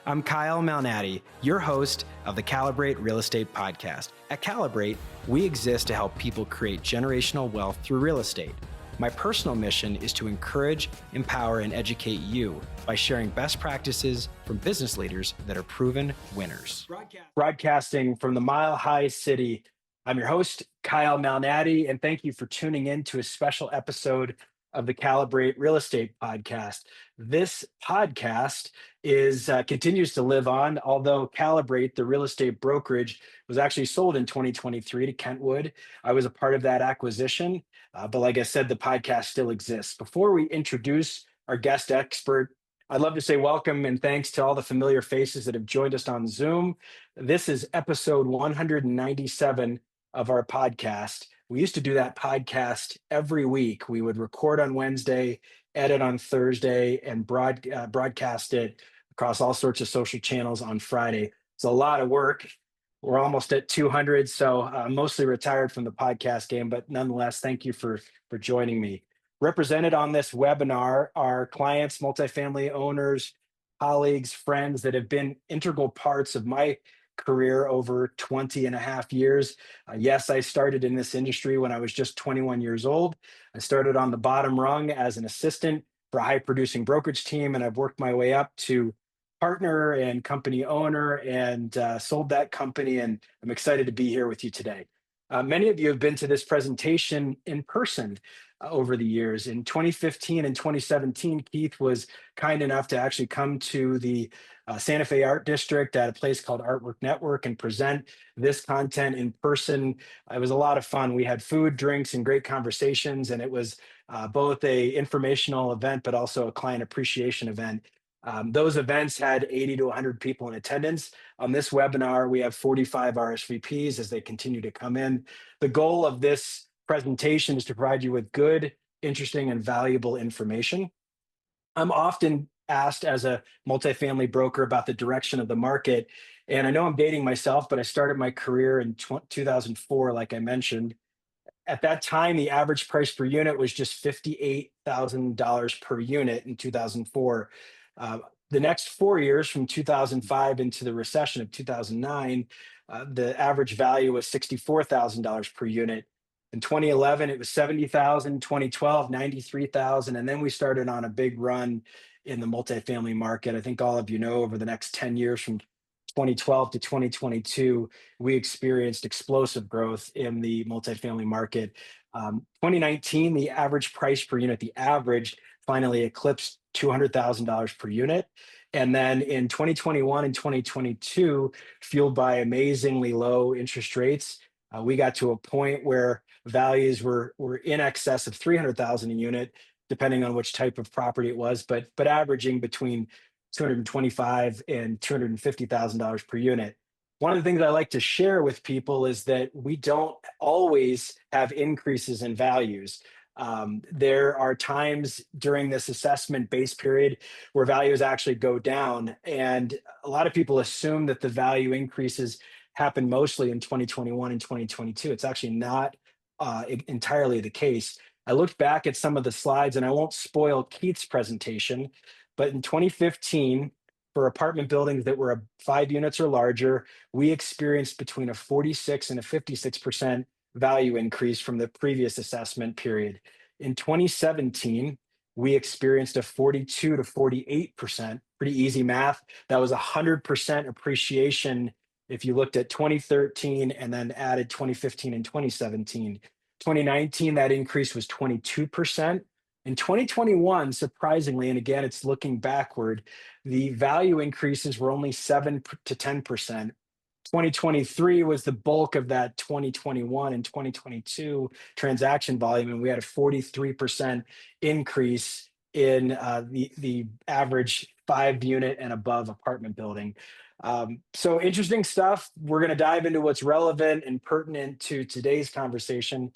I'm Kyle Malnati, your host of the Calibrate Real Estate Podcast. At Calibrate, we exist to help people create generational wealth through real estate. My personal mission is to encourage, empower, and educate you by sharing best practices from business leaders that are proven winners. Broadcasting from the Mile High City, I'm your host, Kyle Malnati, and thank you for tuning in to a special episode of the Calibrate Real Estate Podcast. This podcast continues to live on, although Calibrate, the real estate brokerage, was actually sold in 2023 to Kentwood. I was a part of that acquisition, but like I said, the podcast still exists. Before we introduce our guest expert, I'd love to say welcome and thanks to all the familiar faces that have joined us on Zoom. This is episode 197 of our podcast. We used to do that podcast every week. We would record on Wednesday, edit on Thursday, and broadcast it across all sorts of social channels on Friday. It's a lot of work. We're almost at 200, so I'm mostly retired from the podcast game, but nonetheless, thank you for joining me. Represented on this webinar are clients, multifamily owners, colleagues, friends that have been integral parts of my career over 20 and a half years. Yes, I started in this industry when I was just 21 years old. I started on the bottom rung as an assistant for a high producing brokerage team, and I've worked my way up to partner and company owner and sold that company. And I'm excited to be here with you today. Many of you have been to this presentation in person over the years. In 2015 and 2017, Keith was kind enough to actually come to the Santa Fe Art District at a place called Artwork Network and present this content in person. It was a lot of fun. We had food, drinks, and great conversations, and it was both a informational event, but also a client appreciation event. Those events had 80 to 100 people in attendance. On this webinar, we have 45 RSVPs as they continue to come in. The goal of this presentation is to provide you with good, interesting, and valuable information. I'm often asked as a multifamily broker about the direction of the market. And I know I'm dating myself, but I started my career in 2004, like I mentioned. At that time, the average price per unit was just $58,000 per unit in 2004. The next 4 years, from 2005 into the recession of 2009, the average value was $64,000 per unit. In 2011, it was $70,000, 2012, $93,000, and then we started on a big run in the multifamily market. I think all of you know over the next 10 years from 2012 to 2022, we experienced explosive growth in the multifamily market. 2019, the average price per unit, the average finally eclipsed $200,000 per unit. And then in 2021 and 2022, fueled by amazingly low interest rates, we got to a point where values were in excess of $300,000 a unit, depending on which type of property it was, but averaging between $225,000 and $250,000 per unit. One of the things I like to share with people is that we don't always have increases in values. There are times during this assessment base period where values actually go down. And a lot of people assume that the value increases happen mostly in 2021 and 2022. It's actually not entirely the case. I looked back at some of the slides, and I won't spoil Keith's presentation, but in 2015, for apartment buildings that were 5 units or larger, we experienced between a 46 and a 56% value increase from the previous assessment period. In 2017, we experienced a 42 to 48%, pretty easy math. That was 100% appreciation if you looked at 2013 and then added 2015 and 2017. 2019, that increase was 22%. In 2021, surprisingly, and again, it's looking backward, the value increases were only 7 to 10%. 2023 was the bulk of that 2021 and 2022 transaction volume, and we had a 43% increase in the average 5-unit and above apartment building. So interesting stuff. We're going to dive into what's relevant and pertinent to today's conversation.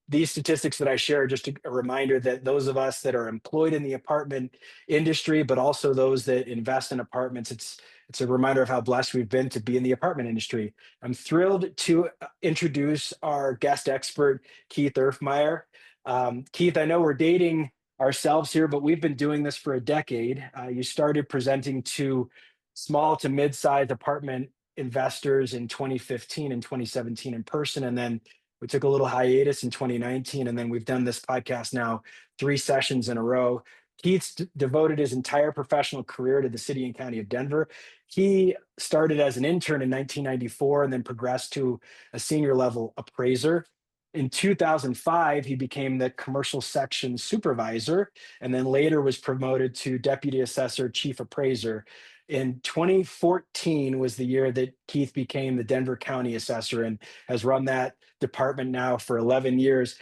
These statistics that I share are just a reminder that those of us that are employed in the apartment industry, but also those that invest in apartments, it's a reminder of how blessed we've been to be in the apartment industry. I'm thrilled to introduce our guest expert, Keith Erffmeyer. Keith, I know we're dating ourselves here, but we've been doing this for a decade. You started presenting to small to mid-sized apartment investors in 2015 and 2017 in person. And then we took a little hiatus in 2019. And then we've done this podcast now 3 sessions in a row. Keith's devoted his entire professional career to the city and county of Denver. He started as an intern in 1994 and then progressed to a senior level appraiser. In 2005, he became the commercial section supervisor and then later was promoted to deputy assessor, chief appraiser. In 2014 was the year that Keith became the Denver County assessor and has run that department now for 11 years.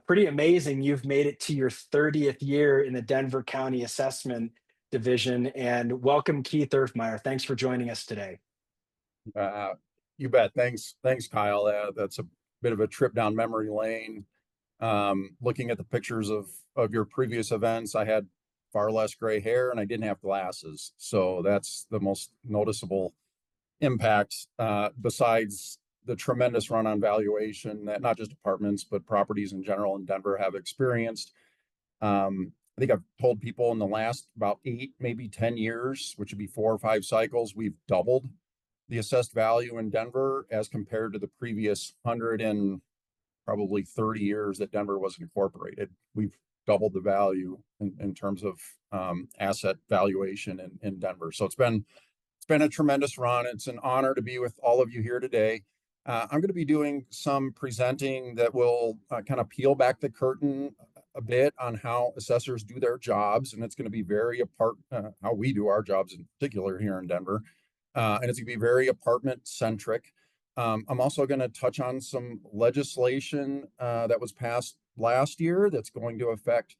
Pretty amazing. You've made it to your 30th year in the Denver County assessment division. And welcome, Keith Erffmeyer. Thanks for joining us today. Uh, you bet. Thanks, Kyle. That's a bit of a trip down memory lane. Looking at the pictures of your previous events, I had far less gray hair and I didn't have glasses. So that's the most noticeable impact, besides the tremendous run on valuation that not just apartments, but properties in general in Denver have experienced. I think I've told people in the last about 8, maybe 10 years, which would be 4 or 5 cycles, we've doubled the assessed value in Denver as compared to the previous 100 and probably 30 years that Denver was incorporated. We've doubled the value in terms of asset valuation in Denver. So it's been a tremendous run. It's an honor to be with all of you here today. I'm going to be doing some presenting that will kind of peel back the curtain a bit on how assessors do their jobs, and it's going to be very apart how we do our jobs in particular here in Denver, and it's going to be very apartment centric. I'm also going to touch on some legislation that was passed last year that's going to affect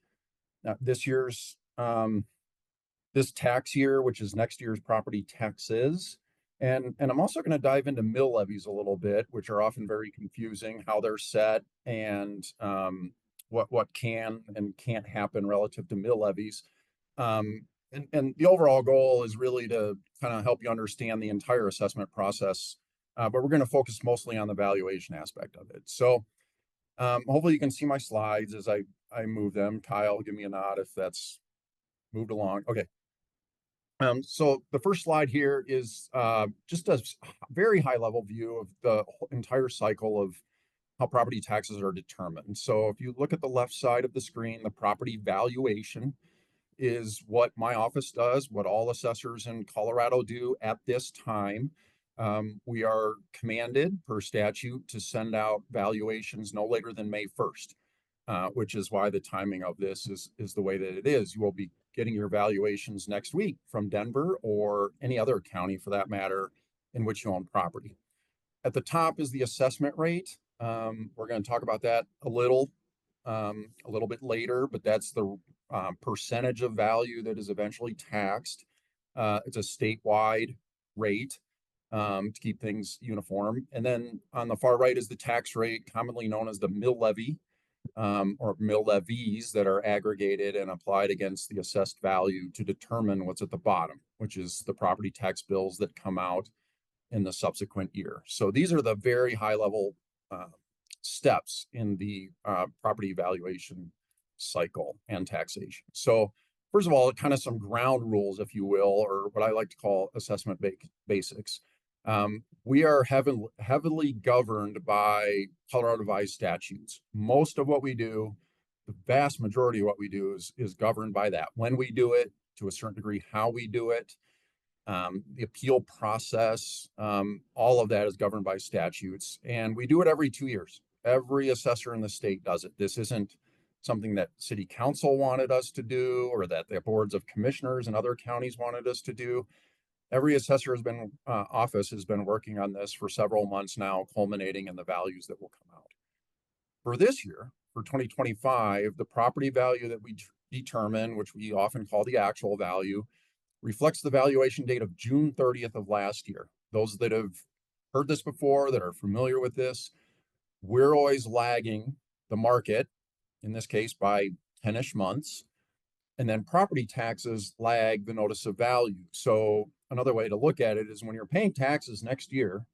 this year's this tax year, which is next year's property taxes. And I'm also going to dive into mill levies a little bit, which are often very confusing, how they're set and what can and can't happen relative to mill levies. And the overall goal is really to kind of help you understand the entire assessment process, but we're going to focus mostly on the valuation aspect of it. So hopefully you can see my slides as I move them. Kyle, give me a nod if that's moved along. Okay. So the first slide here is just a very high level view of the entire cycle of how property taxes are determined. So if you look at the left side of the screen, the property valuation is what my office does, what all assessors in Colorado do at this time. We are commanded per statute to send out valuations no later than May 1st, which is why the timing of this is the way that it is. You will be getting your valuations next week from Denver or any other county for that matter in which you own property. At the top is the assessment rate. We're going to talk about that a little bit later, but that's the percentage of value that is eventually taxed. It's a statewide rate to keep things uniform. And then on the far right is the tax rate, commonly known as the mill levy, or mill levies that are aggregated and applied against the assessed value to determine what's at the bottom, which is the property tax bills that come out in the subsequent year. So these are the very high level steps in the property valuation cycle and taxation. So first of all, kind of some ground rules, if you will, or what I like to call assessment basics. We are heavily governed by Colorado revised statutes. Most of what we do, the vast majority of what we do is governed by that. When we do it, to a certain degree, how we do it, the appeal process, all of that is governed by statutes. And we do it every 2 years. Every assessor in the state does it. This isn't something that city council wanted us to do or that the boards of commissioners in other counties wanted us to do. Every assessor office has been working on this for several months now, culminating in the values that will come out. For this year, for 2025, the property value that we determine, which we often call the actual value, reflects the valuation date of June 30th of last year. Those that have heard this before, that are familiar with this, we're always lagging the market, in this case by 10-ish months. And then property taxes lag the notice of value. So another way to look at it is when you're paying taxes next year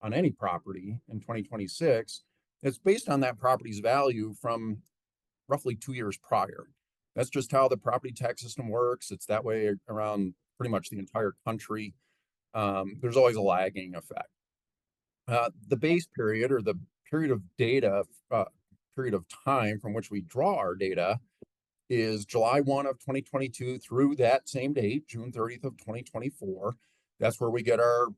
on any property in 2026, it's based on that property's value from roughly 2 years prior. That's just how the property tax system works. It's that way around pretty much the entire country. there's always a lagging effect. The base period, or the period of data, period of time from which we draw our data, is July 1 of 2022 through that same date, June 30th of 2024. That's where we get our,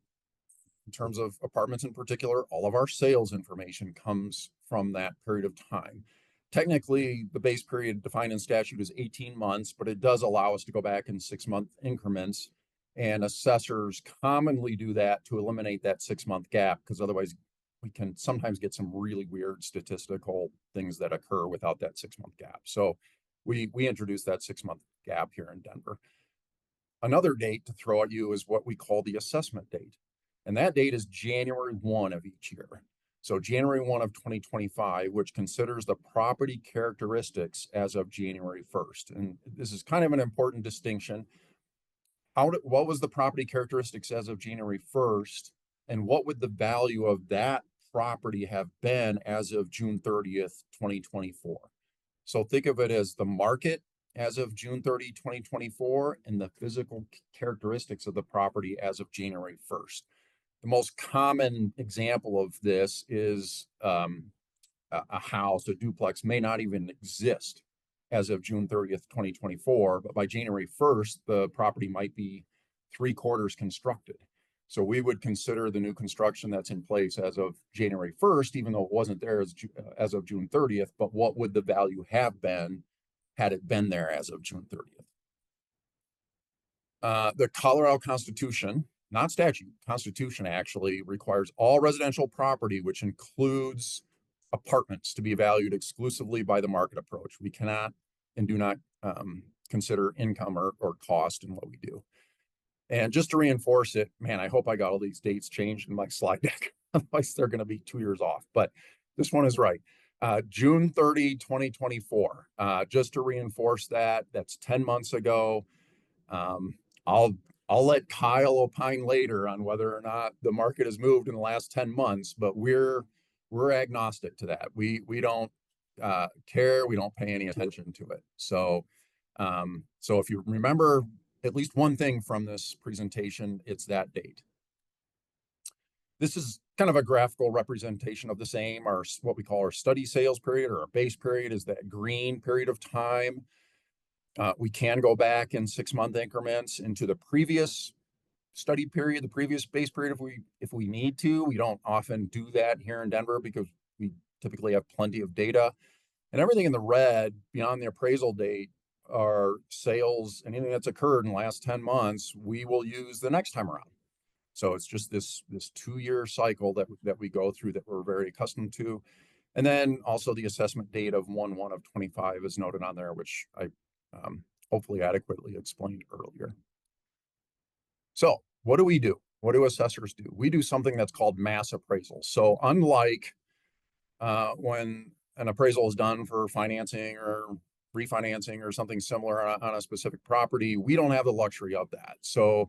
in terms of apartments in particular, all of our sales information comes from that period of time. Technically, the base period defined in statute is 18 months, but it does allow us to go back in 6-month increments. And assessors commonly do that to eliminate that 6-month gap, because otherwise we can sometimes get some really weird statistical things that occur without that 6-month gap. So we introduced that 6-month gap here in Denver. Another date to throw at you is what we call the assessment date. And that date is January 1 of each year. So January 1 of 2025, which considers the property characteristics as of January 1st. And this is kind of an important distinction. What was the property characteristics as of January 1st? And what would the value of that property have been as of June 30th, 2024? So think of it as the market as of June 30, 2024, and the physical characteristics of the property as of January 1st. The most common example of this is a house, a duplex, may not even exist as of June 30th, 2024, but by January 1st, the property might be 3/4 constructed. So we would consider the new construction that's in place as of January 1st, even though it wasn't there as of June 30th, but what would the value have been had it been there as of June 30th? The Colorado Constitution, not statute, Constitution actually requires all residential property, which includes apartments, to be valued exclusively by the market approach. We cannot and do not consider income or cost in what we do. And just to reinforce it, man, I hope I got all these dates changed in my slide deck. Otherwise, they're going to be 2 years off. But this one is right. June 30, 2024. Just to reinforce that, that's 10 months ago. I'll let Kyle opine later on whether or not the market has moved in the last 10 months, but we're agnostic to that. We don't care. We don't pay any attention to it. So if you remember at least one thing from this presentation, it's that date. This is kind of a graphical representation of the same. Our, what we call our study sales period, or our base period, is that green period of time. We can go back in 6-month increments into the previous study period, the previous base period, if we need to. We don't often do that here in Denver because we typically have plenty of data. And everything in the red beyond the appraisal date are sales, anything that's occurred in the last 10 months, we will use the next time around. So it's just this 2-year cycle that we go through that we're very accustomed to. And then also the assessment date of 1/1 of 25 is noted on there, which I hopefully adequately explained earlier. So what do we do? What do assessors do? We do something that's called mass appraisal. So unlike when an appraisal is done for financing or refinancing or something similar on a specific property, we don't have the luxury of that. So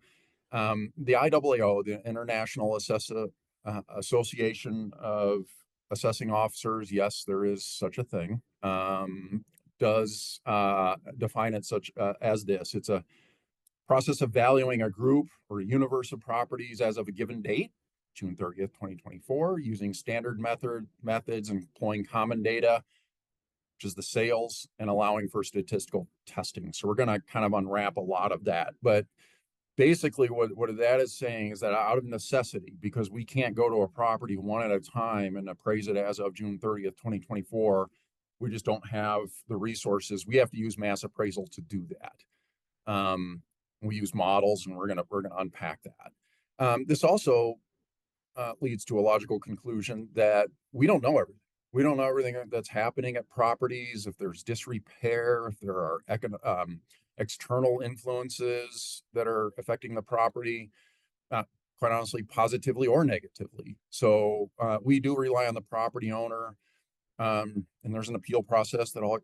the IAAO, the International Association of Assessing Officers, yes, there is such a thing, does define it such as this. It's a process of valuing a group or a universe of properties as of a given date, June 30th, 2024, using standard methods and employing common data, which is the sales, and allowing for statistical testing. So we're going to kind of unwrap a lot of that. But basically what that is saying is that out of necessity, because we can't go to a property one at a time and appraise it as of June 30th, 2024, we just don't have the resources. We have to use mass appraisal to do that. We use models, and we're gonna unpack that. This also leads to a logical conclusion that we don't know everything. We don't know everything that's happening at properties, if there's disrepair, if there are external influences that are affecting the property, quite honestly, positively or negatively. So we do rely on the property owner, and there's an appeal process that I'll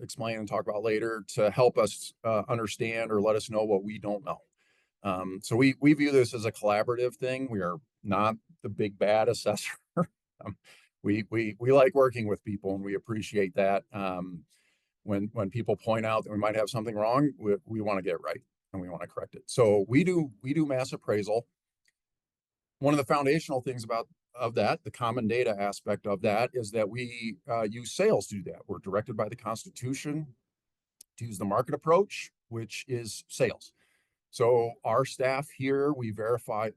explain and talk about later to help us understand or let us know what we don't know. So we view this as a collaborative thing. We are not the big bad assessor. We like working with people, and we appreciate that. When people point out that we might have something wrong, we want to get it right, and we want to correct it. So we do mass appraisal. one of the foundational things of that, the common data aspect of that, is that we use sales to do that. We're directed by the Constitution to use the market approach, which is sales. So our staff here, we verify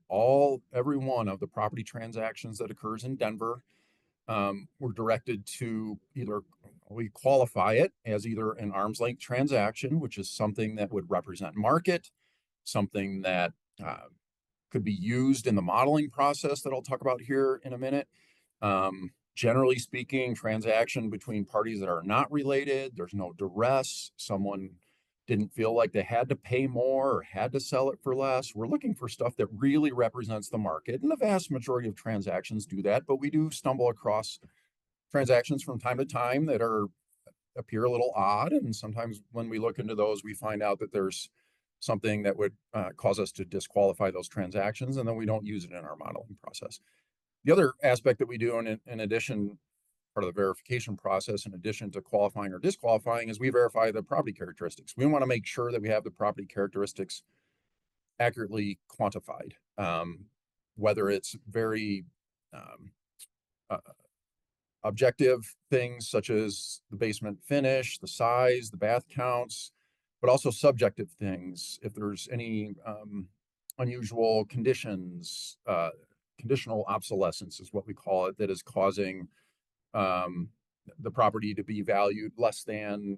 every one of the property transactions that occurs in Denver. We're directed to we qualify it as either an arm's length transaction, which is something that would represent market, something that could be used in the modeling process that I'll talk about here in a minute. Generally speaking, transaction between parties that are not related, there's no duress, someone didn't feel like they had to pay more or had to sell it for less. We're looking for stuff that really represents the market, and the vast majority of transactions do that, but we do stumble across transactions from time to time that appear a little odd, and sometimes when we look into those, we find out that there's something that would cause us to disqualify those transactions, and then we don't use it in our modeling process. The other aspect that we do in addition, part of the verification process, in addition to qualifying or disqualifying, is we verify the property characteristics. We want to make sure that we have the property characteristics accurately quantified, whether it's very objective things such as the basement finish, the size, the bath counts, but also subjective things. If there's any unusual conditions, conditional obsolescence is what we call it, that is causing the property to be valued less than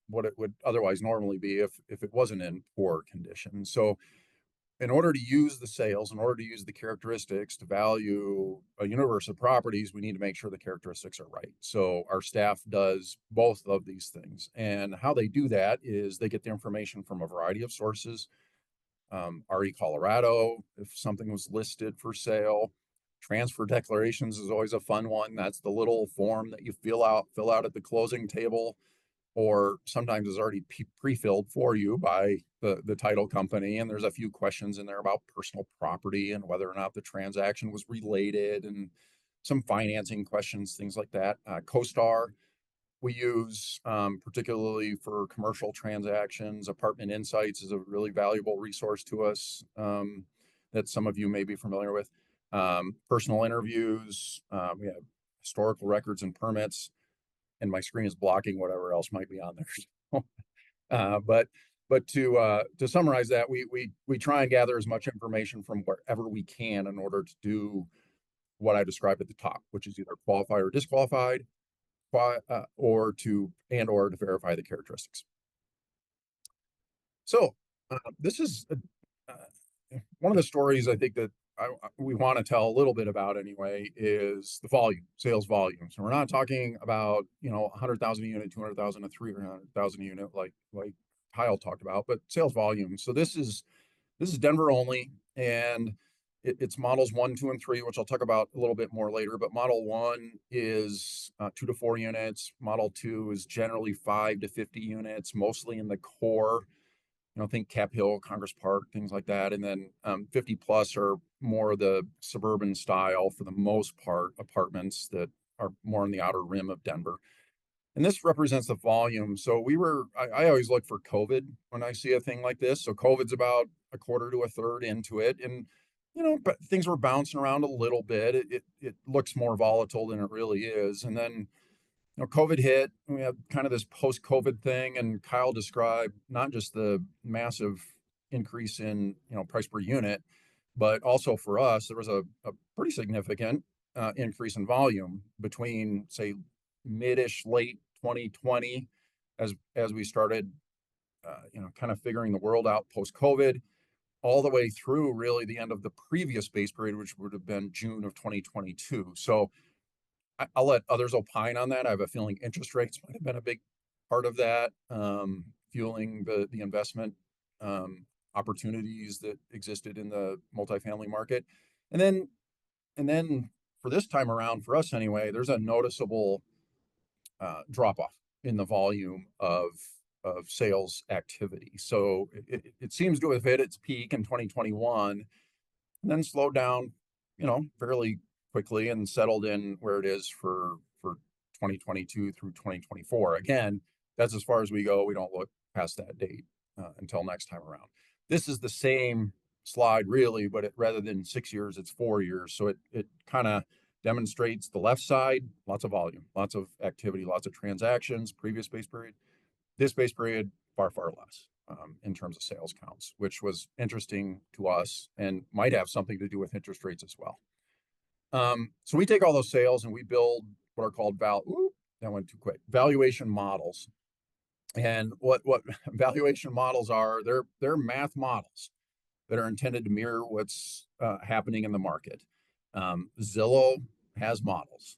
what it would otherwise normally be if it wasn't in poor condition. So in order to use the sales, in order to use the characteristics to value a universe of properties, we need to make sure the characteristics are right. So our staff does both of these things. And how they do that is they get the information from a variety of sources. RE Colorado, if something was listed for sale. Transfer declarations is always a fun one. That's the little form that you fill out at the closing table, or sometimes is already pre-filled for you by the title company. And there's a few questions in there about personal property and whether or not the transaction was related, and some financing questions, things like that. CoStar, we use particularly for commercial transactions. Apartment Insights is a really valuable resource to us that some of you may be familiar with. Personal interviews, we have historical records and permits, and my screen is blocking whatever else might be on there. But to summarize that, we try and gather as much information from wherever we can in order to do what I described at the top, which is either qualified or disqualified, or to verify the characteristics. So this is one of the stories I think that we want to tell a little bit about anyway, is the volume, sales volume. So we're not talking about 100,000 a unit, 200,000 to 300,000 a unit like Kyle talked about, but sales volume. So this is Denver only, and it's models 1, 2, and 3, which I'll talk about a little bit more later. But model 1 is 2 to 4 units. Model 2 is generally 5 to 50 units, mostly in the core. Think Cap Hill, Congress Park, things like that. And then 50 plus are more the suburban style, for the most part, apartments that are more in the outer rim of Denver. And this represents the volume. So I always look for COVID when I see a thing like this. So COVID's about a quarter to a third into it. And, but things were bouncing around a little bit. It looks more volatile than it really is. And then, COVID hit, we had kind of this post-COVID thing, and Kyle described not just the massive increase in, price per unit, but also for us, there was a pretty significant increase in volume between, say, mid-ish, late 2020, as we started, kind of figuring the world out post-COVID, all the way through really the end of the previous base period, which would have been June of 2022. So I'll let others opine on that. I have a feeling interest rates might have been a big part of that, fueling the investment opportunities that existed in the multifamily market. And then for this time around, for us anyway, there's a noticeable drop off in the volume of sales activity. So it seems to have hit its peak in 2021, and then slowed down, fairly quickly, and settled in where it is for 2022 through 2024. Again, that's as far as we go. We don't look past that date until next time around. This is the same slide really, but rather than 6 years, it's 4 years. So it kind of demonstrates the left side, lots of volume, lots of activity, lots of transactions, previous base period. This base period, far, far less in terms of sales counts, which was interesting to us and might have something to do with interest rates as well. So we take all those sales and we build what are called that went too quick, valuation models. And what valuation models are, they're math models that are intended to mirror what's happening in the market. Zillow has models.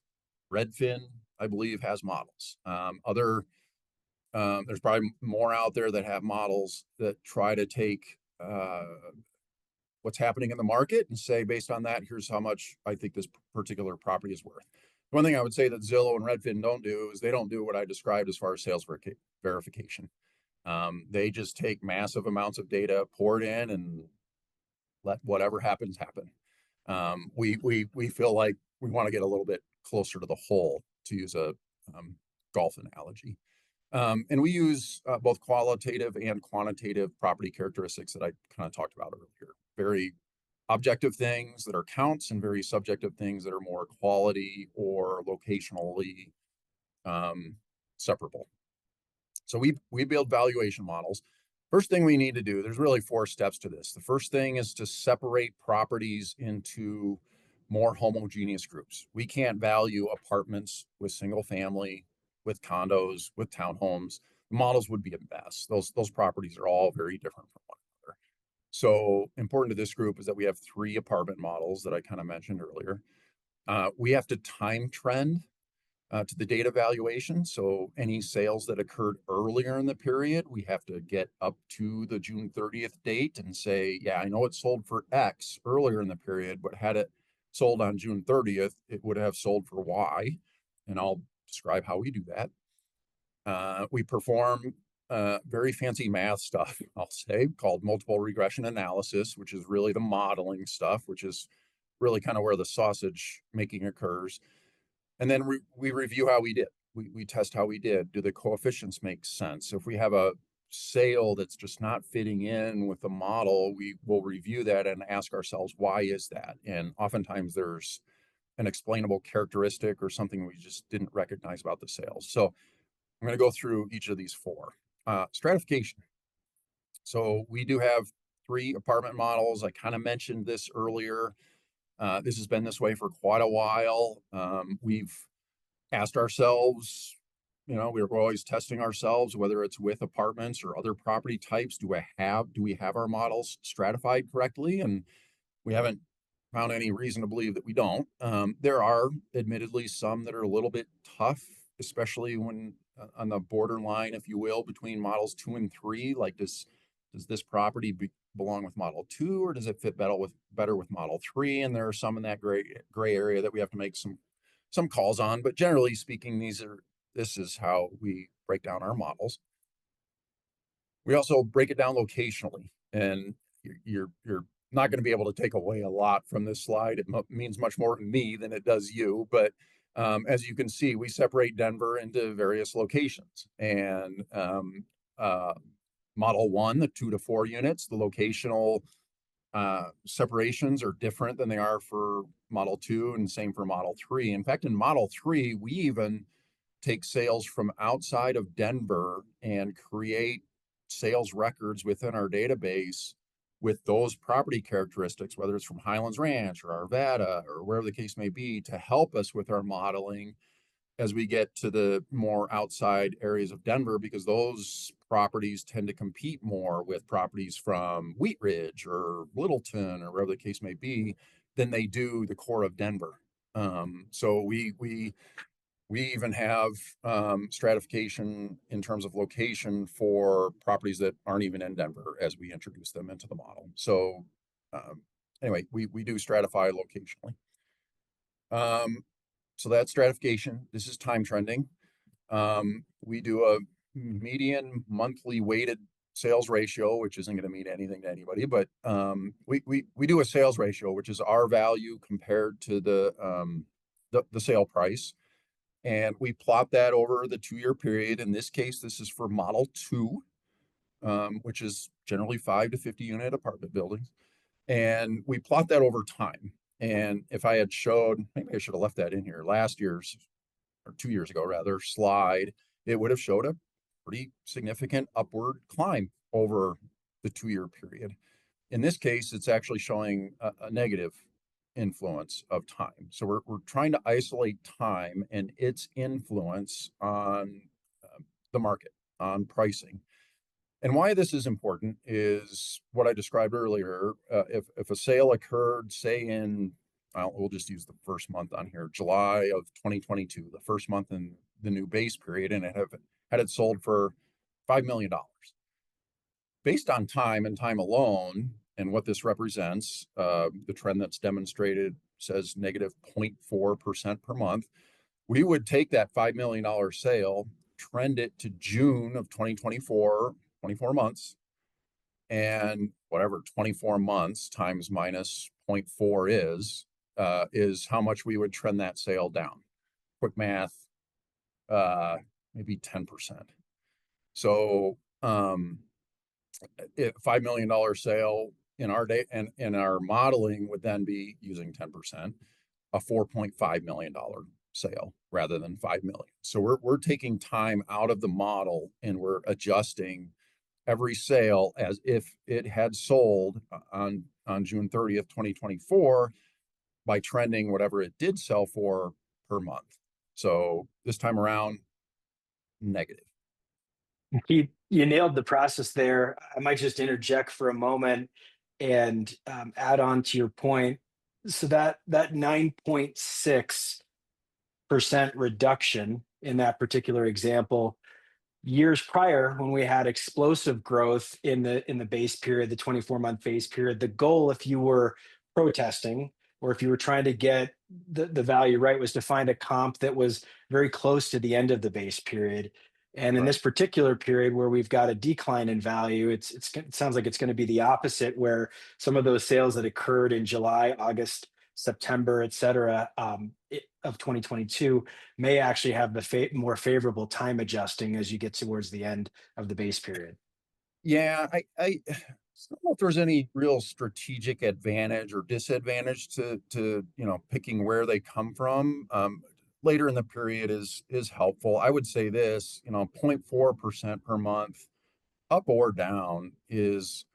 Redfin, I believe, has models. There's probably more out there that have models that try to take what's happening in the market and say, based on that, here's how much I think this particular property is worth. One thing I would say that Zillow and Redfin don't do is they don't do what I described as far as sales verification. They just take massive amounts of data, pour it in, and let whatever happens happen. We feel like we want to get a little bit closer to the hole, to use a golf analogy. And we use both qualitative and quantitative property characteristics that I kind of talked about earlier. Very objective things that are counts and very subjective things that are more quality or locationally separable. So we build valuation models. First thing we need to do, there's really 4 steps to this. The first thing is to separate properties into more homogeneous groups. We can't value apartments with single family, with condos, with townhomes. The models would be a mess. Those properties are all very different from one another. So important to this group is that we have 3 apartment models that I kind of mentioned earlier. We have to time trend to the data valuation. So any sales that occurred earlier in the period, we have to get up to the June 30th date and say, yeah, I know it sold for X earlier in the period, but had it sold on June 30th, it would have sold for Y. And I'll describe how we do that. We perform very fancy math stuff, I'll say, called multiple regression analysis, which is really the modeling stuff, which is really kind of where the sausage making occurs. And then we review how we did. We test how we did. Do the coefficients make sense? If we have a sale that's just not fitting in with the model, we will review that and ask ourselves, why is that? And oftentimes there's an explainable characteristic or something we just didn't recognize about the sales. So I'm going to go through each of these 4. Stratification. So we do have 3 apartment models. I kind of mentioned this earlier. This has been this way for quite a while. We've asked ourselves, we're always testing ourselves, whether it's with apartments or other property types. Do we have our models stratified correctly? And we haven't found any reason to believe that we don't. There are admittedly some that are a little bit tough, especially when on the borderline, if you will, between models 2 and 3. Like, does this property belong with model 2, or does it fit better with model 3? And there are some in that gray area that we have to make some calls on. But generally speaking, this is how we break down our models. We also break it down locationally, and you're not going to be able to take away a lot from this slide. It means much more to me than it does you, but as you can see, we separate Denver into various locations. And Model 1, the 2 to 4 units, the locational separations are different than they are for Model 2, and same for Model 3. In fact, in Model 3, we even take sales from outside of Denver and create sales records within our database with those property characteristics, whether it's from Highlands Ranch or Arvada or wherever the case may be, to help us with our modeling as we get to the more outside areas of Denver, because those properties tend to compete more with properties from Wheat Ridge or Littleton or wherever the case may be than they do the core of Denver. So we even have stratification in terms of location for properties that aren't even in Denver as we introduce them into the model. So anyway, we do stratify locationally. So that's stratification. This is time trending. We do a median monthly weighted sales ratio, which isn't going to mean anything to anybody, but we do a sales ratio, which is our value compared to the sale price. And we plot that over the 2-year period. In this case, this is for Model 2, which is generally 5 to 50 unit apartment buildings. And we plot that over time. And if I had showed, maybe I should have left that in here, last year's, or 2 years ago rather, slide, it would have showed a pretty significant upward climb over the 2 year period. In this case, it's actually showing a negative influence of time. So we're trying to isolate time and its influence on the market, on pricing. And why this is important is what I described earlier. If a sale occurred, say in, we'll just use the first month on here, July of 2022, the first month in the new base period, and had it sold for $5 million. Based on time and time alone, and what this represents, the trend that's demonstrated says negative 0.4% per month. We would take that $5 million sale, trend it to June of 2024, 24 months, and whatever 24 months times minus 0.4 is how much we would trend that sale down. Quick math, maybe 10%. So $5 million sale in our day and in our modeling would then be using 10%, a $4.5 million sale rather than 5 million. So we're taking time out of the model and we're adjusting every sale as if it had sold on June 30th, 2024 by trending whatever it did sell for per month. So this time around, negative. You nailed the process there. I might just interject for a moment and add on to your point. So that 9.6% reduction in that particular example, years prior, when we had explosive growth in the base period, the 24-month base period, the goal, if you were protesting or if you were trying to get the value right, was to find a comp that was very close to the end of the base period. And in Right. this particular period where we've got a decline in value, it sounds like it's going to be the opposite, where some of those sales that occurred in July, August, September, et cetera, of 2022 may actually have the more favorable time adjusting as you get towards the end of the base period. Yeah, I don't know if there's any real strategic advantage or disadvantage to picking where they come from. Later in the period is helpful. I would say this, 0.4% per month, up or down, is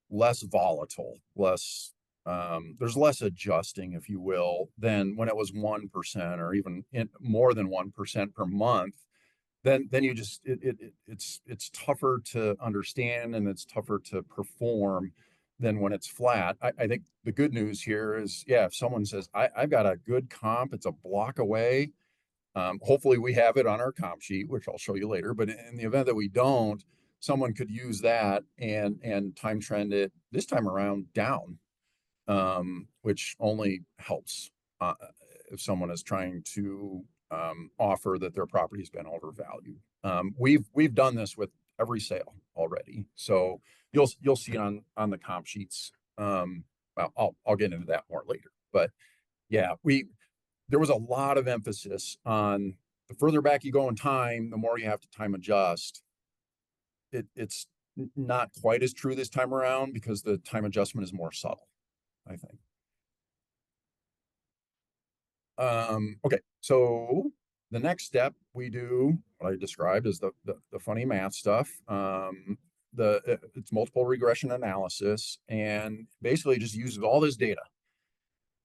less volatile, there's less adjusting, if you will, than when it was 1% or even more than 1% per month. Then you just it's tougher to understand and it's tougher to perform than when it's flat. I think the good news here is, yeah, if someone says I've got a good comp, it's a block away. Hopefully we have it on our comp sheet, which I'll show you later. But in the event that we don't, someone could use that and time trend it this time around down, which only helps if someone is trying to offer that their property's been overvalued. We've done this with every sale already, so you'll see on the comp sheets. Well, I'll get into that more later, but yeah, there was a lot of emphasis on the further back you go in time, the more you have to time adjust. It's not quite as true this time around because the time adjustment is more subtle, I think. Okay, so the next step we do, what I described, is the funny math stuff. It's multiple regression analysis, and basically just uses all this data.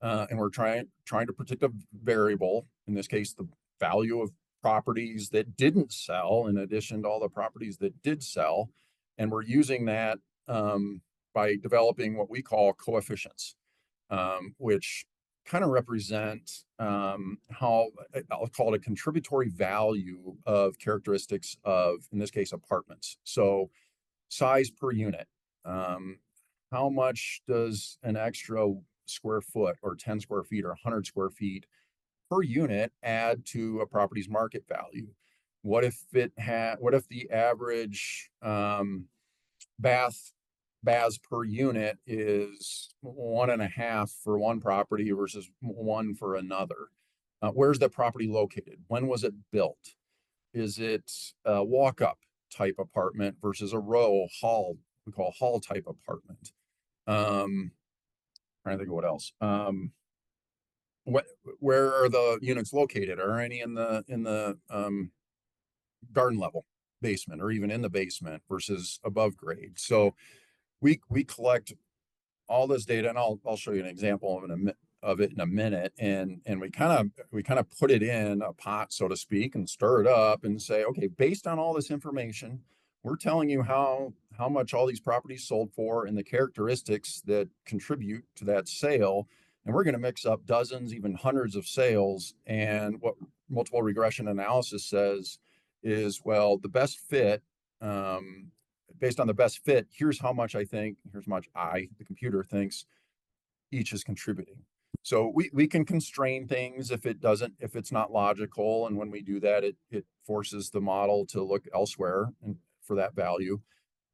And we're trying to predict a variable, in this case, the value of properties that didn't sell in addition to all the properties that did sell. And we're using that by developing what we call coefficients, which kind of represent how, I'll call it, a contributory value of characteristics of, in this case, apartments. So size per unit. How much does an extra square foot or 10 square feet or 100 square feet per unit add to a property's market value? What if the average baths per unit is 1.5 for one property versus 1 for another? Where's the property located? When was it built? Is it a walk-up type apartment versus a row hall, we call hall type apartment? trying to think of what else. What, where are the units located? Are any in the garden level basement or even in the basement versus above grade? So we collect all this data, and I'll show you an example of it in a minute, and we kind of put it in a pot, so to speak, and stir it up and say, okay, based on all this information, we're telling you how much all these properties sold for and the characteristics that contribute to that sale, and we're going to mix up dozens, even hundreds of sales. And what multiple regression analysis says is, well, the best fit, based on the best fit, here's how much the computer thinks each is contributing. So we can constrain things if it's not logical. And when we do that, it forces the model to look elsewhere and for that value.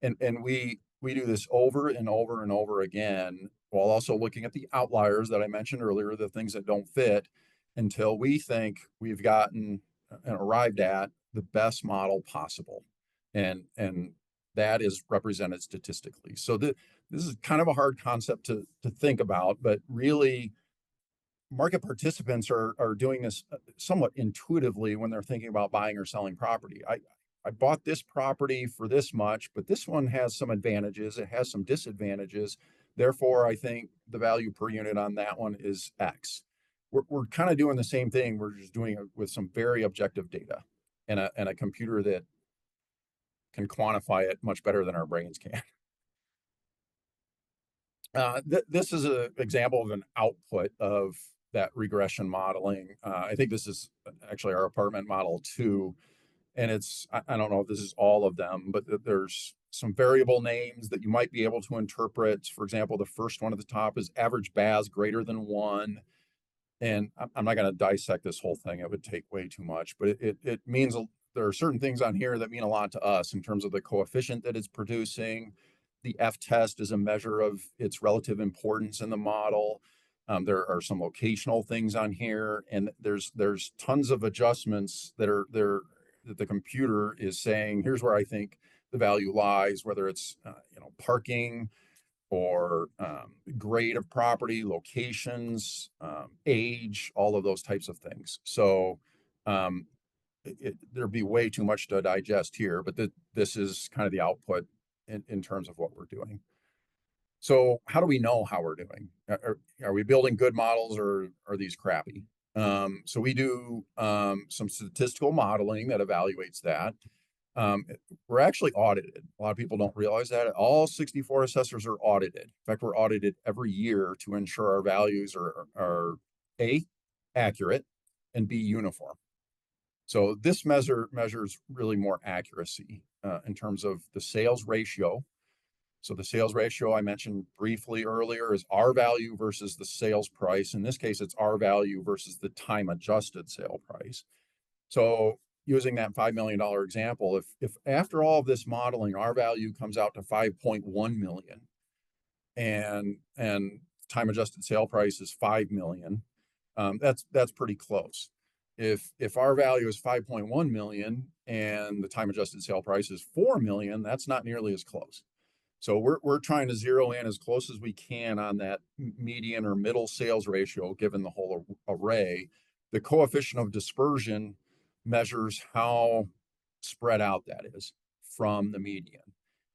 And we do this over and over and over again, while also looking at the outliers that I mentioned earlier, the things that don't fit, until we think we've gotten and arrived at the best model possible. And that is represented statistically. So this is kind of a hard concept to think about, but really market participants are doing this somewhat intuitively when they're thinking about buying or selling property. I bought this property for this much, but this one has some advantages, it has some disadvantages. Therefore, I think the value per unit on that one is X. We're kind of doing the same thing. We're just doing it with some very objective data and a computer that can quantify it much better than our brains can. This is an example of an output of that regression modeling. I think this is actually our apartment model too. And I don't know if this is all of them, but there's some variable names that you might be able to interpret. For example, the first one at the top is average BAS greater than 1. And I'm not going to dissect this whole thing. It would take way too much, but it means there are certain things on here that mean a lot to us in terms of the coefficient that it's producing. The F test is a measure of its relative importance in the model. There are some locational things on here, and there's tons of adjustments that are there that the computer is saying, here's where I think the value lies, whether it's parking or grade of property, locations, age, all of those types of things. So there'd be way too much to digest here, but this is kind of the output in terms of what we're doing. So how do we know how we're doing? Are we building good models, or are these crappy? So we do some statistical modeling that evaluates that. We're actually audited. A lot of people don't realize that. All 64 assessors are audited. In fact, we're audited every year to ensure our values are A, accurate, and B, uniform. So this measures really more accuracy in terms of the sales ratio. So the sales ratio I mentioned briefly earlier is R value versus the sales price. In this case, it's R value versus the time adjusted sale price. So using that $5 million example, if after all of this modeling, R value comes out to 5.1 million and time adjusted sale price is 5 million, that's pretty close. If our value is 5.1 million and the time adjusted sale price is 4 million, that's not nearly as close. So we're trying to zero in as close as we can on that median or middle sales ratio, given the whole array. The coefficient of dispersion measures how spread out that is from the median.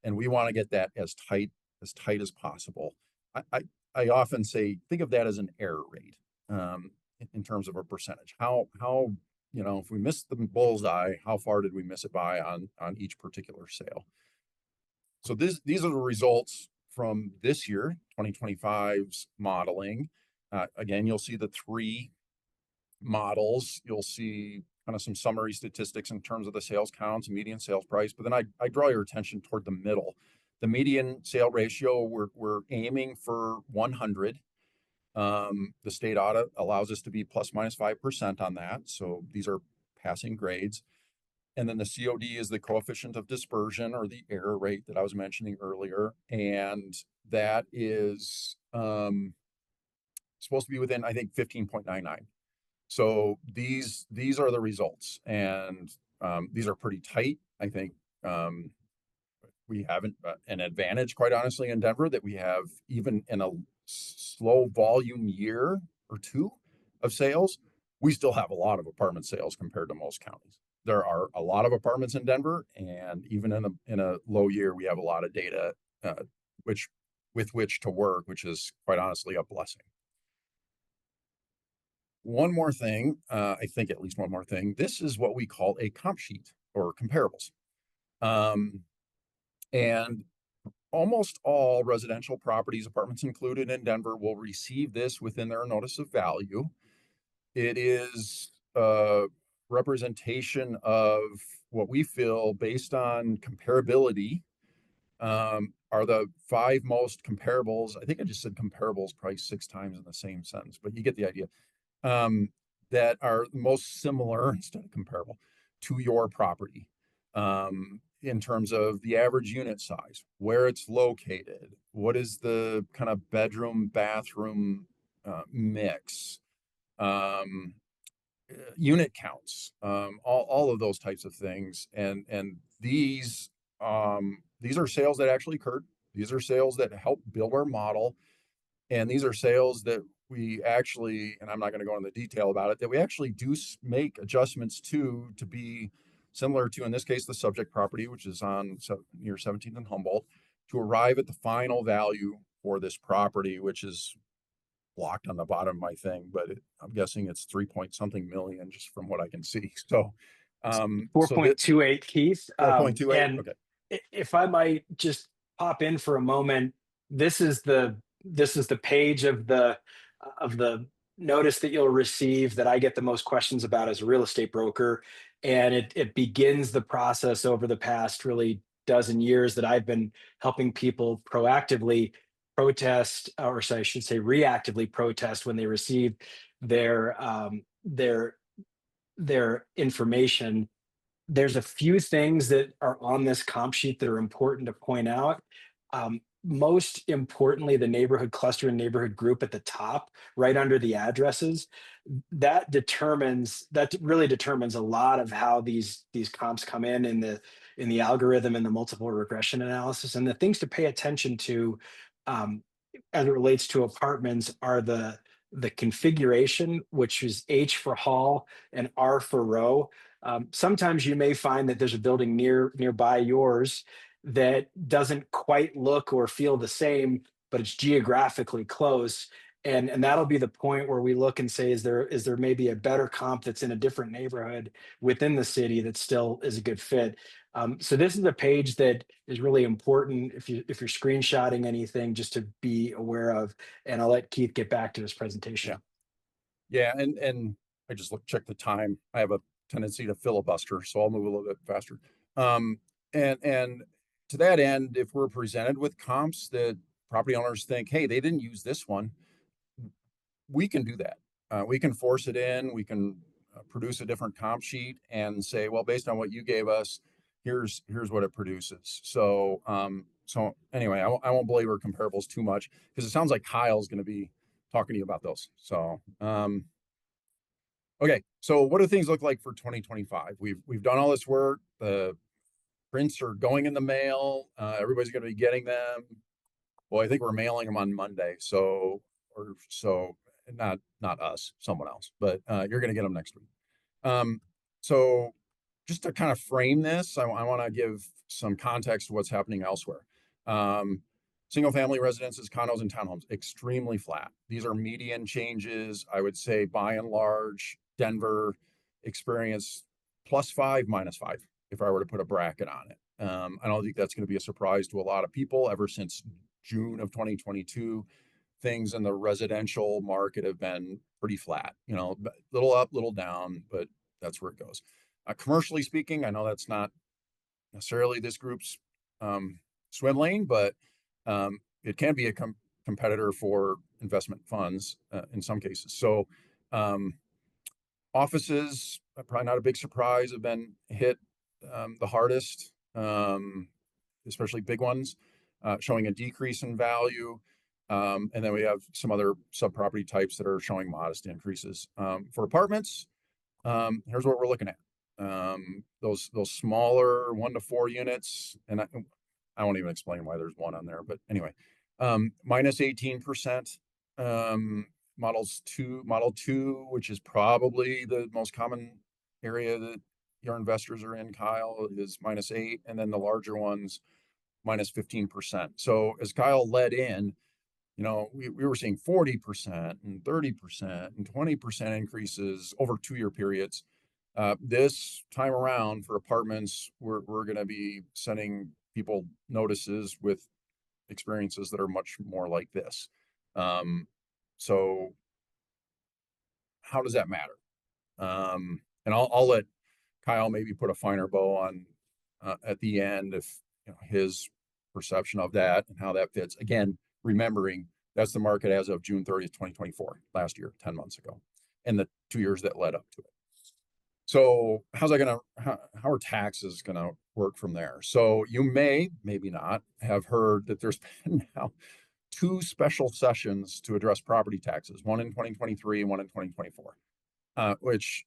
And we want to get that as tight as possible. I often say, think of that as an error rate in terms of a percentage. How if we missed the bullseye, how far did we miss it by on each particular sale? So these are the results from this year, 2025's modeling. Again, you'll see the 3 models. You'll see kind of some summary statistics in terms of the sales counts, median sales price. But then I draw your attention toward the middle. The median sale ratio, we're aiming for 100. The state audit allows us to be plus minus 5% on that. So these are passing grades. And then the COD is the coefficient of dispersion, or the error rate that I was mentioning earlier. And that is supposed to be within, I think, 15.99. So these are the results. And these are pretty tight. I think we have an advantage, quite honestly, in Denver, that we have, even in a slow volume year or two of sales, we still have a lot of apartment sales compared to most counties. There are a lot of apartments in Denver, and even in a low year, we have a lot of data which with which to work, which is quite honestly a blessing. One more thing, I think at least one more thing. This is what we call a comp sheet or comparables. And almost all residential properties, apartments included in Denver, will receive this within their notice of value. It is a representation of what we feel based on comparability are the 5 most comparables. I think I just said comparables probably 6 times in the same sentence, but you get the idea. That are most similar instead of comparable to your property in terms of the average unit size, where it's located, what is the kind of bedroom, bathroom mix, unit counts, all of those types of things. And these are sales that actually occurred. These are sales that help build our model. And these are sales that we actually, and I'm not going to go into detail about it, that we actually do make adjustments to be similar to, in this case, the subject property, which is on near 17th and Humboldt, to arrive at the final value for this property, which is blocked on the bottom of my thing, but I'm guessing it's 3 point something million just from what I can see. So, 4.28, Keith. 4.28. And Okay. if I might just pop in for a moment, this is the page of the notice that you'll receive that I get the most questions about as a real estate broker, and it begins the process over the past really dozen years that I've been helping people proactively protest, or so I should say reactively protest when they receive their their information. There's a few things that are on this comp sheet that are important to point out. Most importantly, the neighborhood cluster and neighborhood group at the top, right under the addresses, that really determines a lot of how these comps come in the algorithm and the multiple regression analysis. And the things to pay attention to um, as it relates to apartments are the configuration, which is H for hall and R for row. Sometimes you may find that there's a building nearby yours that doesn't quite look or feel the same, but it's geographically close. And that'll be the point where we look and say, is there maybe a better comp that's in a different neighborhood within the city that still is a good fit? So this is a page that is really important if you're screenshotting anything, just to be aware of. And I'll let Keith get back to his presentation. Yeah. And I just check the time. I have a tendency to filibuster, so I'll move a little bit faster. And to that end, if we're presented with comps that property owners think, hey, they didn't use this one, we can do that. We can force it in. We can produce a different comp sheet and say, well, based on what you gave us, here's what it produces. So anyway, I won't belabor comparables too much because it sounds like Kyle's going to be talking to you about those. So okay, so what do things look like for 2025? We've done all this work. The prints are going in the mail. Everybody's going to be getting them. Well, I think we're mailing them on Monday. So not us, someone else, but you're going to get them next week. So just to kind of frame this, I want to give some context to what's happening elsewhere. Single family residences, condos, and townhomes, extremely flat. These are median changes. I would say by and large, Denver experienced +5, -5, if I were to put a bracket on it. I don't think that's going to be a surprise to a lot of people. Ever since June of 2022, things in the residential market have been pretty flat, little up, little down, but that's where it goes. Commercially speaking, I know that's not necessarily this group's swim lane, but it can be a competitor for investment funds in some cases. So offices, probably not a big surprise, have been hit the hardest, especially big ones, showing a decrease in value. And then we have some other sub-property types that are showing modest increases. For apartments, here's what we're looking at. Those smaller 1 to 4 units, and I won't even explain why there's one on there, but anyway, -18%. Model 2, which is probably the most common area that your investors are in, Kyle, is -8, and then the larger ones -15%. So as Kyle led in, we were seeing 40% and 30% and 20% increases over 2-year periods. This time around for apartments, we're going to be sending people notices with experiences that are much more like this. So how does that matter? And I'll let Kyle maybe put a finer bow on at the end if his perception of that and how that fits. Again, remembering that's the market as of June 30th, 2024, last year, 10 months ago, and the 2 years that led up to it. So how are taxes gonna work from there? So you maybe not, have heard that there's been now 2 special sessions to address property taxes, one in 2023 and one in 2024, which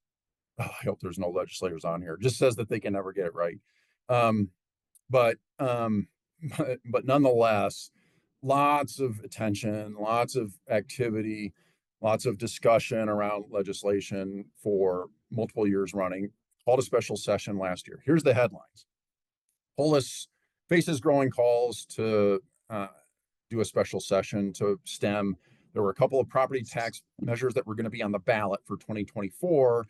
I hope there's no legislators on here. It just says that they can never get it right. Um, but, um, but nonetheless, lots of attention, lots of activity, lots of discussion around legislation for multiple years running. Called a special session last year. Here's the headlines. Polis faces growing calls to do a special session to stem. There were a couple of property tax measures that were going to be on the ballot for 2024,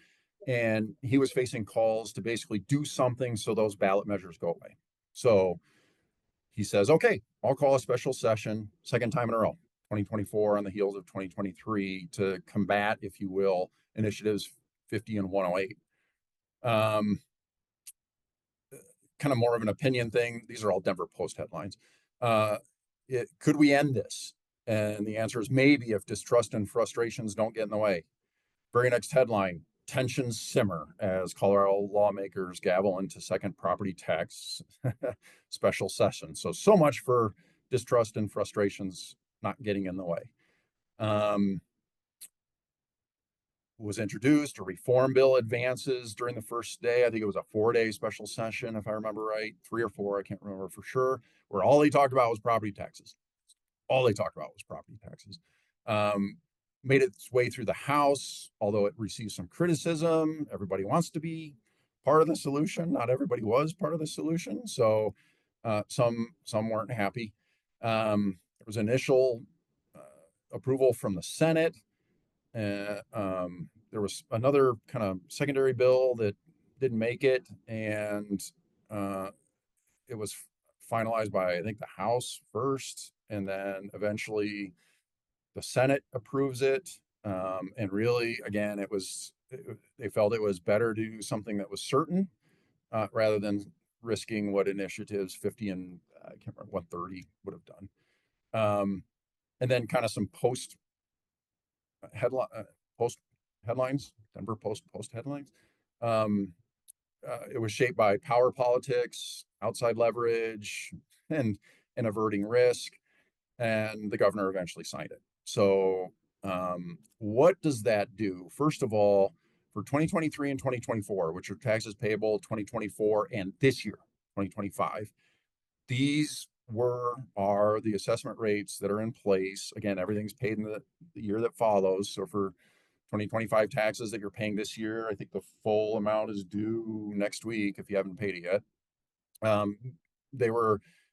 and he was facing calls to basically do something so those ballot measures go away. So he says, okay, I'll call a special session, second time in a row, 2024 on the heels of 2023, to combat, if you will, initiatives 50 and 108. Kind of more of an opinion thing. These are all Denver Post headlines. Could we end this? And the answer is maybe, if distrust and frustrations don't get in the way. Very next headline: tensions simmer as Colorado lawmakers gavel into second property tax special session. So much for distrust and frustrations not getting in the way. Was introduced. A reform bill advances during the first day. I think it was a 4-day special session, if I remember right, 3 or 4, I can't remember for sure, where all they talked about was property taxes. All they talked about was property taxes. Made its way through the House, although it received some criticism. Everybody wants to be part of the solution. Not everybody was part of the solution, so some weren't happy. There was initial approval from the Senate. There was another kind of secondary bill that didn't make it, and it was finalized by, I think, the House first, and then eventually the Senate approves it. And really, again, they felt it was better to do something that was certain rather than risking what initiatives 50 and I can't remember 130 would have done. And then kind of some post headlines, Denver Post headlines. It was shaped by power politics, outside leverage, and averting risk. And the governor eventually signed it. So what does that do? First of all, for 2023 and 2024, which are taxes payable 2024 and this year, 2025, these are the assessment rates that are in place. Again, everything's paid in the year that follows. So for 2025 taxes that you're paying this year, I think the full amount is due next week if you haven't paid it yet.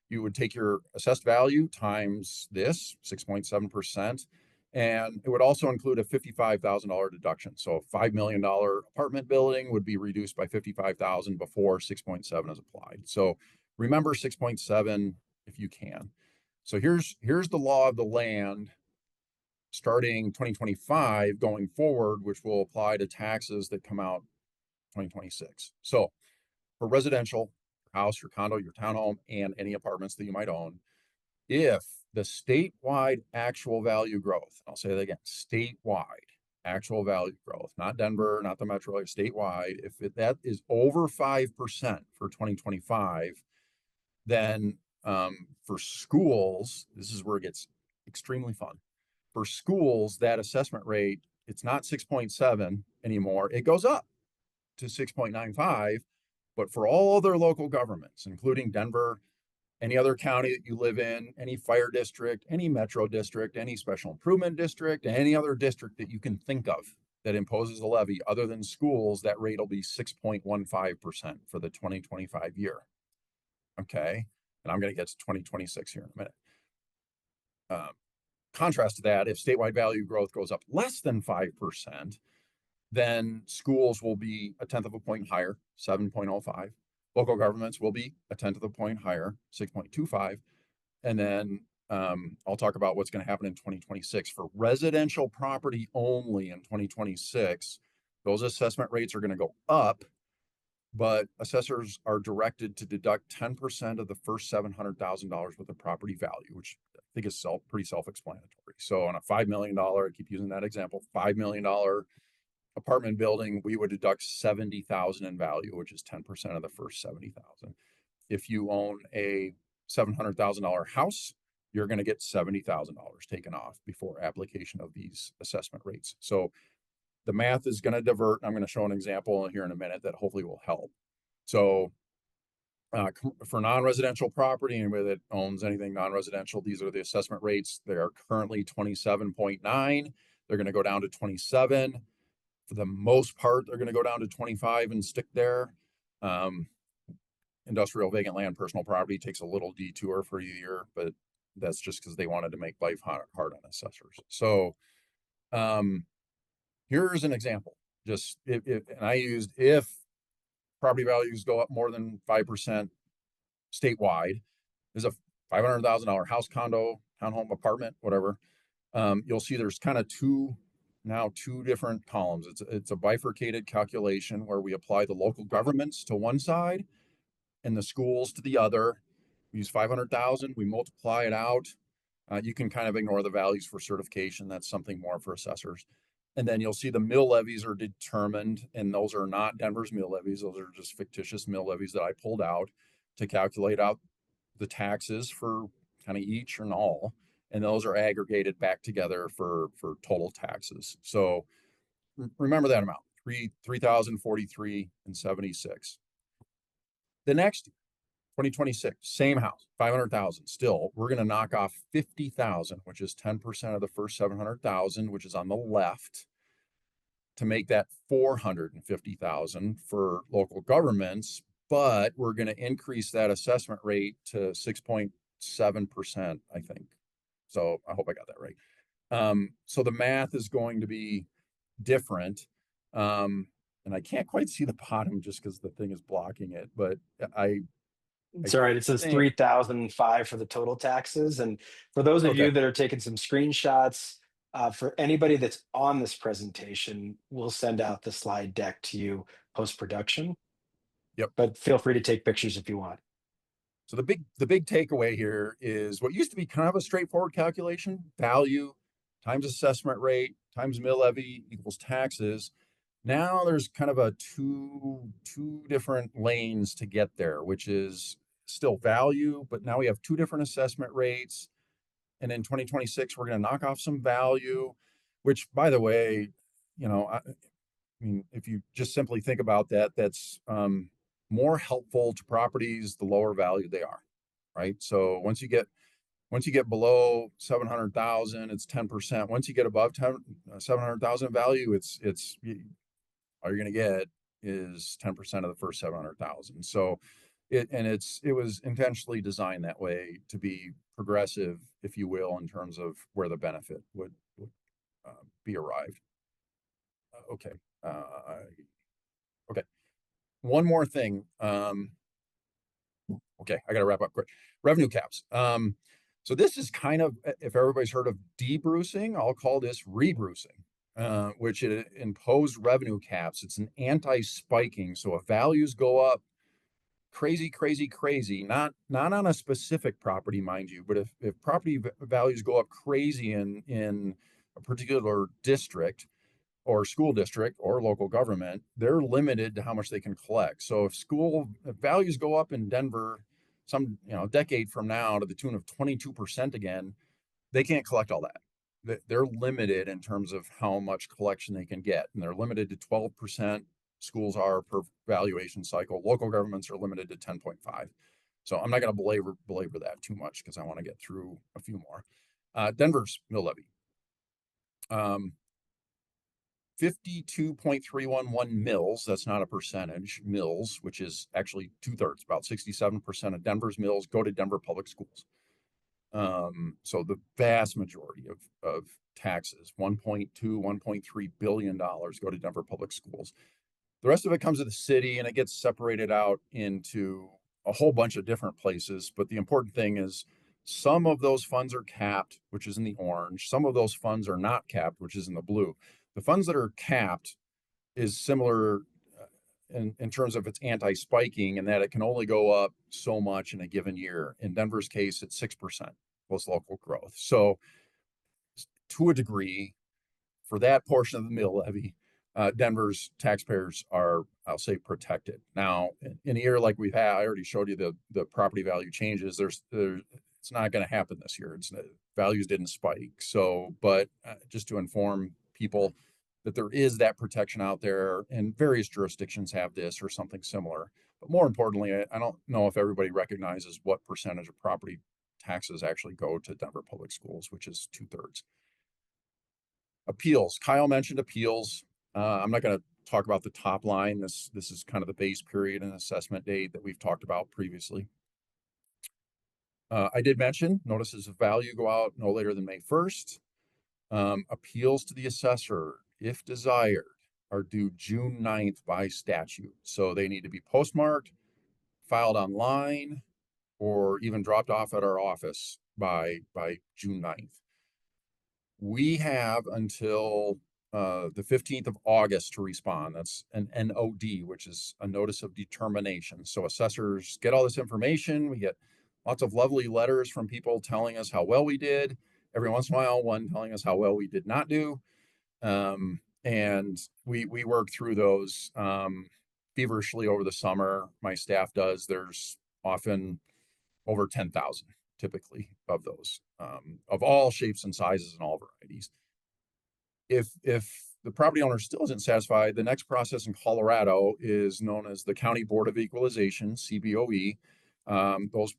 You would take your assessed value times this 6.7%, and it would also include a $55,000 deduction. So a $5 million apartment building would be reduced by $55,000 before 6.7 is applied. So remember 6.7 if you can. So here's the law of the land starting 2025 going forward, which will apply to taxes that come out 2026. So for residential, your house, your condo, your townhome, and any apartments that you might own, if the statewide actual value growth, I'll say that again, statewide actual value growth, not Denver, not the metro, statewide, if that is over 5% for 2025, then for schools, this is where it gets extremely fun. For schools, that assessment rate, it's not 6.7 anymore. It goes up to 6.95. But for all other local governments, including Denver any other county that you live in, any fire district, any metro district, any special improvement district, any other district that you can think of that imposes a levy other than schools, that rate will be 6.15% for the 2025 year. Okay. And I'm going to get to 2026 here in a minute. Contrast to that, if statewide value growth goes up less than 5%, then schools will be a tenth of a point higher, 7.05. Local governments will be a tenth of a point higher, 6.25. And then I'll talk about what's going to happen in 2026. For residential property only in 2026, those assessment rates are going to go up, but assessors are directed to deduct 10% of the first $700,000 worth of property value, which I think is pretty self-explanatory. So on a $5 million, I keep using that example, $5 million apartment building, we would deduct 70,000 in value, which is 10% of the first 70,000. If you own a $700,000 house, you're going to get $70,000 taken off before application of these assessment rates. So the math is going to divert. I'm going to show an example here in a minute that hopefully will help. So for non-residential property, anybody that owns anything non-residential, these are the assessment rates. They are currently 27.9. They're going to go down to 27. For the most part, they're going to go down to 25 and stick there. Industrial vacant land, personal property takes a little detour for a year, but that's just because they wanted to make life hard on assessors. So here's an example. Just and I used if property values go up more than 5% statewide, there's a $500,000 house, condo, townhome, apartment, whatever. You'll see there's kind of two different columns. It's a bifurcated calculation where we apply the local governments to one side and the schools to the other. We use 500,000, we multiply it out. You can kind of ignore the values for certification. That's something more for assessors. And then you'll see the mill levies are determined, and those are not Denver's mill levies. Those are just fictitious mill levies that I pulled out to calculate out the taxes for kind of each and all. And those are aggregated back together for total taxes. So remember that amount, 3,043 and 76. The next 2026, same house, 500,000. Still, we're going to knock off 50,000, which is 10% of the first 700,000, which is on the left, to make that 450,000 for local governments. But we're going to increase that assessment rate to 6.7%, I think. So I hope I got that right. So the math is going to be different. And I can't quite see the bottom just because the thing is blocking it, but It's all right. It says 3,005 for the total taxes. And for those of you that are taking some screenshots, for anybody that's on this presentation, we'll send out the slide deck to you post-production. Yep. But feel free to take pictures if you want. So the big takeaway here is what used to be kind of a straightforward calculation, value times assessment rate times mill levy equals taxes. Now there's kind of a two different lanes to get there, which is still value, but now we have two different assessment rates. And in 2026, we're going to knock off some value, which, by the way, I mean, if you just simply think about that, that's more helpful to properties the lower value they are, right? So once you get below 700,000, it's 10%. Once you get above 700,000 value, it's all you're going to get is 10% of the first 700,000. So it was intentionally designed that way to be progressive, if you will, in terms of where the benefit would be arrived. Okay. Okay. One more thing. Okay, I got to wrap up quick. Revenue caps. So this is kind of, if everybody's heard of debrucing, I'll call this rebrucing, which it imposed revenue caps. It's an anti-spiking. So if values go up crazy, not on a specific property, mind you, but if property values go up crazy in a particular district or school district or local government, they're limited to how much they can collect. So if values go up in Denver some decade from now to the tune of 22% again, they can't collect all that. They're limited in terms of how much collection they can get, and they're limited to 12%. Schools are per valuation cycle. Local governments are limited to 10.5. So I'm not going to belabor that too much because I want to get through a few more. Denver's mill levy. 52.311 mills, that's not a percentage, mills, which is actually 2/3, about 67% of Denver's mills go to Denver public schools. So the vast majority of taxes, 1.3 billion dollars go to Denver public schools. The rest of it comes to the city and it gets separated out into a whole bunch of different places. But the important thing is some of those funds are capped, which is in the orange. Some of those funds are not capped, which is in the blue. The funds that are capped is similar in terms of its anti-spiking, and that it can only go up so much in a given year. In Denver's case, it's 6% plus local growth. So to a degree, for that portion of the mill levy, Denver's taxpayers are, I'll say, protected. Now, in a year like we've had, I already showed you the property value changes. It's not going to happen this year. Values didn't spike. So, but just to inform people that there is that protection out there, and various jurisdictions have this or something similar. But more importantly, I don't know if everybody recognizes what percentage of property taxes actually go to Denver public schools, which is 2/3. Appeals. Kyle mentioned appeals. I'm not going to talk about the top line. This is kind of the base period and assessment date that we've talked about previously. I did mention notices of value go out no later than May 1st. Appeals to the assessor, if desired, are due June 9th by statute. So they need to be postmarked, filed online, or even dropped off at our office by June 9th. We have until the 15th of August to respond. That's an NOD, which is a notice of determination. So assessors get all this information. We get lots of lovely letters from people telling us how well we did. Every once in a while, one telling us how well we did not do. And we work through those feverishly over the summer. My staff does. There's often over 10,000 typically of those, of all shapes and sizes and all varieties. If the property owner still isn't satisfied, the next process in Colorado is known as the County Board of Equalization, CBOE. Those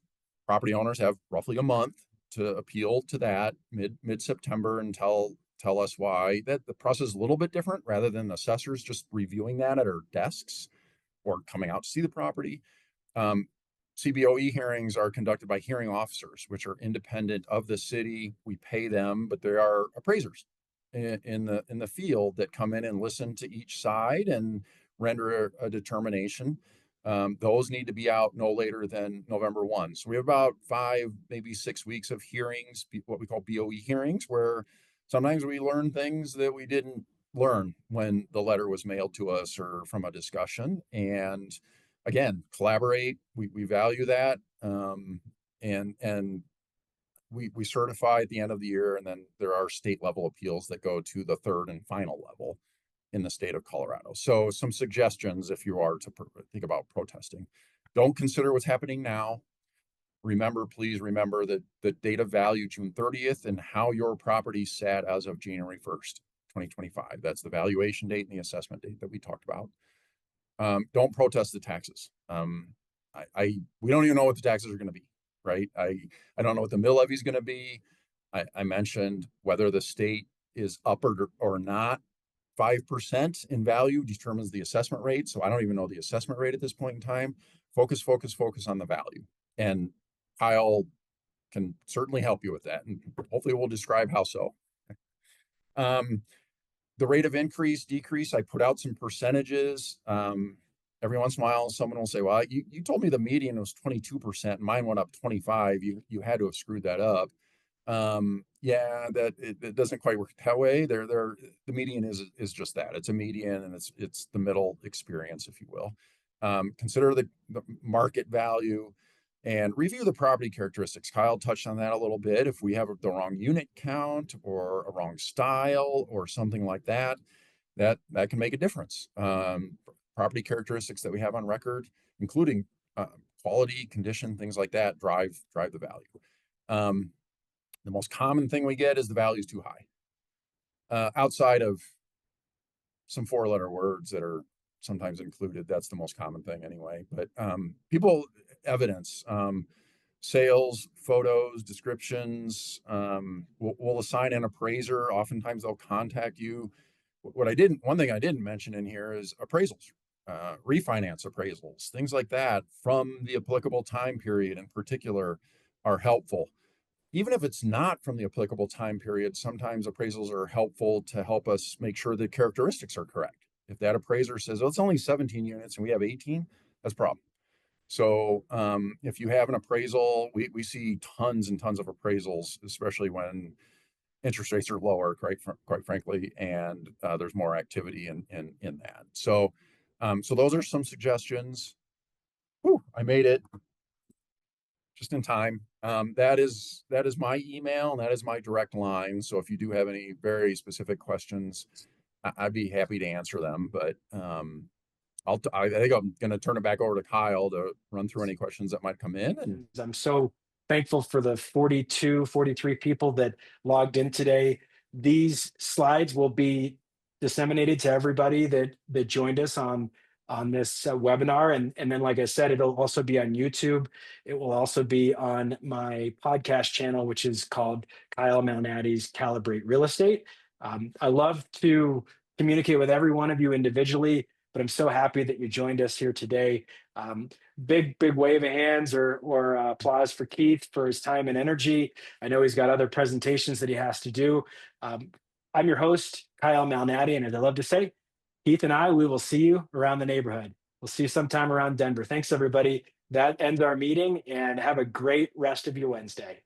property owners have roughly a month to appeal to that mid-September and tell us why. That the process is a little bit different, rather than assessors just reviewing that at our desks or coming out to see the property. CBOE hearings are conducted by hearing officers, which are independent of the city. We pay them, but they are appraisers in the field that come in and listen to each side and render a determination. Those need to be out no later than November 1. So we have about 5, maybe 6 weeks of hearings, what we call BOE hearings, where sometimes we learn things that we didn't learn when the letter was mailed to us or from a discussion. And again, collaborate. We value that. And we certify at the end of the year, and then there are state level appeals that go to the third and final level in the state of Colorado. So some suggestions if you are to think about protesting. Don't consider what's happening now. Please remember that the date of value, June 30th, and how your property sat as of January 1st, 2025. That's the valuation date and the assessment date that we talked about. Don't protest the taxes. We don't even know what the taxes are going to be, right? I don't know what the mill levy is going to be. I mentioned whether the state is up or not. 5% in value determines the assessment rate. So I don't even know the assessment rate at this point in time. Focus on the value. And Kyle can certainly help you with that. And hopefully we'll describe how so. The rate of increase, decrease, I put out some percentages. Every once in a while, someone will say, well, you told me the median was 22%, and mine went up 25. You had to have screwed that up. Yeah, it doesn't quite work that way. The median is just that. It's a median, and it's the middle experience, if you will. Consider the market value and review the property characteristics. Kyle touched on that a little bit. If we have the wrong unit count or a wrong style or something like that, that can make a difference. Property characteristics that we have on record, including quality, condition, things like that, drive the value. The most common thing we get is the value is too high. Outside of some 4-letter words that are sometimes included, that's the most common thing anyway. But people evidence, sales, photos, descriptions. We'll assign an appraiser. Oftentimes they'll contact you. One thing I didn't mention in here is appraisals, refinance appraisals, things like that from the applicable time period in particular are helpful. Even if it's not from the applicable time period, sometimes appraisals are helpful to help us make sure the characteristics are correct. If that appraiser says, oh, it's only 17 units and we have 18, that's a problem. So if you have an appraisal, we see tons and tons of appraisals, especially when interest rates are lower, quite frankly, and there's more activity in that. So so those are some suggestions. Whew, I made it just in time. That is my email and that is my direct line. So if you do have any very specific questions, I'd be happy to answer them. But I think I'm going to turn it back over to Kyle to run through any questions that might come in. And I'm so thankful for the 42, 43 people that logged in today. These slides will be disseminated to everybody that joined us on this webinar. And then, like I said, it'll also be on YouTube. It will also be on my podcast channel, which is called Kyle Malnati's Calibrate Real Estate. I love to communicate with every one of you individually, but I'm so happy that you joined us here today. Big wave of hands or applause for Keith for his time and energy. I know he's got other presentations that he has to do. I'm your host, Kyle Malnati, and as I love to say, Keith and we will see you around the neighborhood. We'll see you sometime around Denver. Thanks, everybody. That ends our meeting, and have a great rest of your Wednesday.